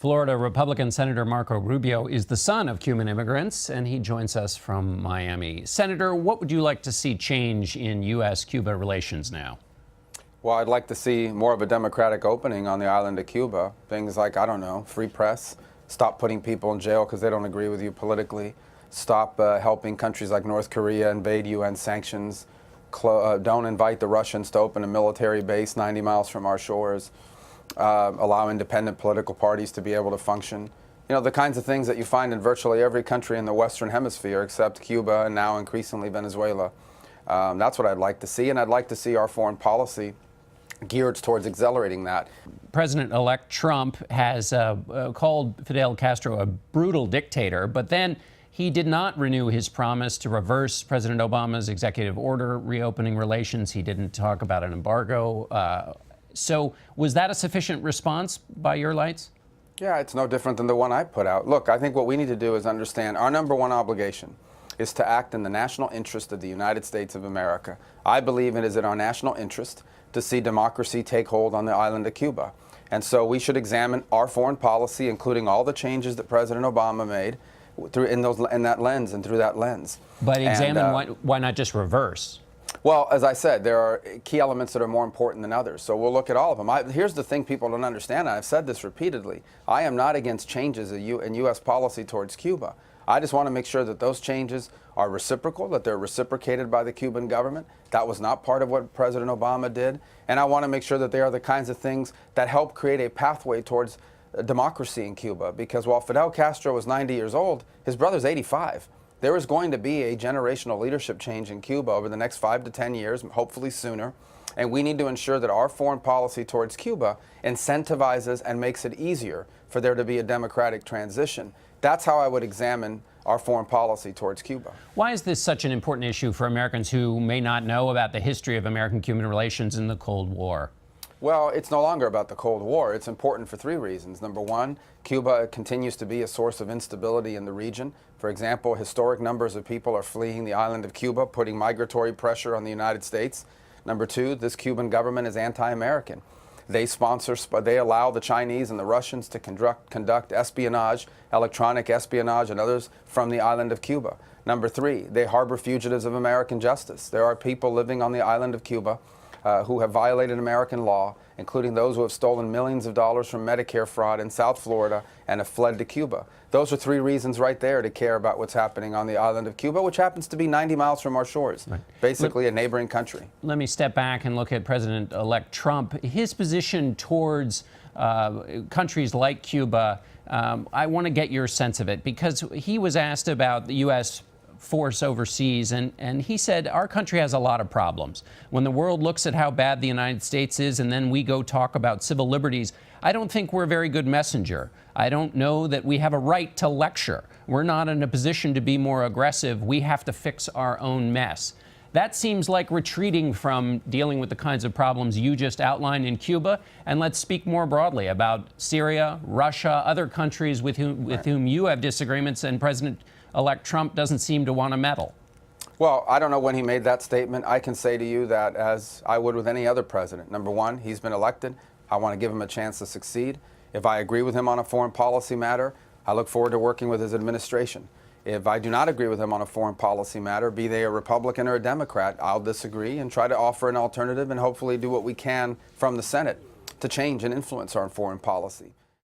Florida Republican Senator Marco Rubio is the son of Cuban immigrants, and he joins us from Miami. Senator, what would you like to see change in U.S.-Cuba relations now? Well, I'd like to see more of a democratic opening on the island of Cuba. Things like, I don't know, free press, stop putting people in jail because they don't agree with you politically, stop helping countries like North Korea invade UN sanctions, don't invite the Russians to open a military base 90 miles from our shores, allow independent political parties to be able to function. You know, the kinds of things that you find in virtually every country in the Western Hemisphere except Cuba and now increasingly Venezuela. That's what I'd like to see, and I'd like to see our foreign policy geared towards accelerating that. President-elect Trump has called Fidel Castro a brutal dictator, but then he did not renew his promise to reverse President Obama's executive order reopening relations. He didn't talk about an embargo. So was that a sufficient response by your lights? Yeah, it's no different than the one I put out. Look, I think what we need to do is understand our number one obligation is to act in the national interest of the United States of America. I believe it is in our national interest to see democracy take hold on the island of Cuba. And so we should examine our foreign policy, including all the changes that President Obama made, in that lens and through that lens. But examine why not just reverse? Well, as I said, there are key elements that are more important than others, so we'll look at all of them. Here's the thing people don't understand, and I've said this repeatedly. I am not against changes in U.S. policy towards Cuba. I just want to make sure that those changes are reciprocal, that they're reciprocated by the Cuban government. That was not part of what President Obama did. And I want to make sure that they are the kinds of things that help create a pathway towards democracy in Cuba. Because while Fidel Castro was 90 years old, his brother's 85. There is going to be a generational leadership change in Cuba over the next 5 to 10 years, hopefully sooner. And we need to ensure that our foreign policy towards Cuba incentivizes and makes it easier for there to be a democratic transition. That's how I would examine our foreign policy towards Cuba. Why is this such an important issue for Americans who may not know about the history of American-Cuban relations in the Cold War? Well, it's no longer about the Cold War. It's important for 3 reasons. Number one, Cuba continues to be a source of instability in the region. For example, historic numbers of people are fleeing the island of Cuba, putting migratory pressure on the United States. Number two, this Cuban government is anti-American. They allow the Chinese and the Russians to conduct espionage, electronic espionage and others from the island of Cuba. Number three, they harbor fugitives of American justice. There are people living on the island of Cuba who have violated American law, including those who have stolen millions of dollars from Medicare fraud in South Florida and have fled to Cuba. Those are 3 reasons right there to care about what's happening on the island of Cuba, which happens to be 90 miles from our shores, basically a neighboring country. Let me step back and look at President-elect Trump. His position towards countries like Cuba, I want to get your sense of it, because he was asked about the U.S. force overseas, and he said our country has a lot of problems. When the world looks at how bad the United States is and then we go talk about civil liberties, I don't think we're a very good messenger. I don't know that we have a right to lecture. We're not in a position to be more aggressive. We have to fix our own mess. That seems like retreating from dealing with the kinds of problems you just outlined in Cuba. And let's speak more broadly about Syria, Russia, other countries with whom you have disagreements, and President-elect Trump doesn't seem to want to meddle. Well, I don't know when he made that statement. I can say to you that, as I would with any other president, number one, he's been elected. I want to give him a chance to succeed. If I agree with him on a foreign policy matter, I look forward to working with his administration. If I do not agree with him on a foreign policy matter, be they a Republican or a Democrat, I'll disagree and try to offer an alternative and hopefully do what we can from the Senate to change and influence our foreign policy.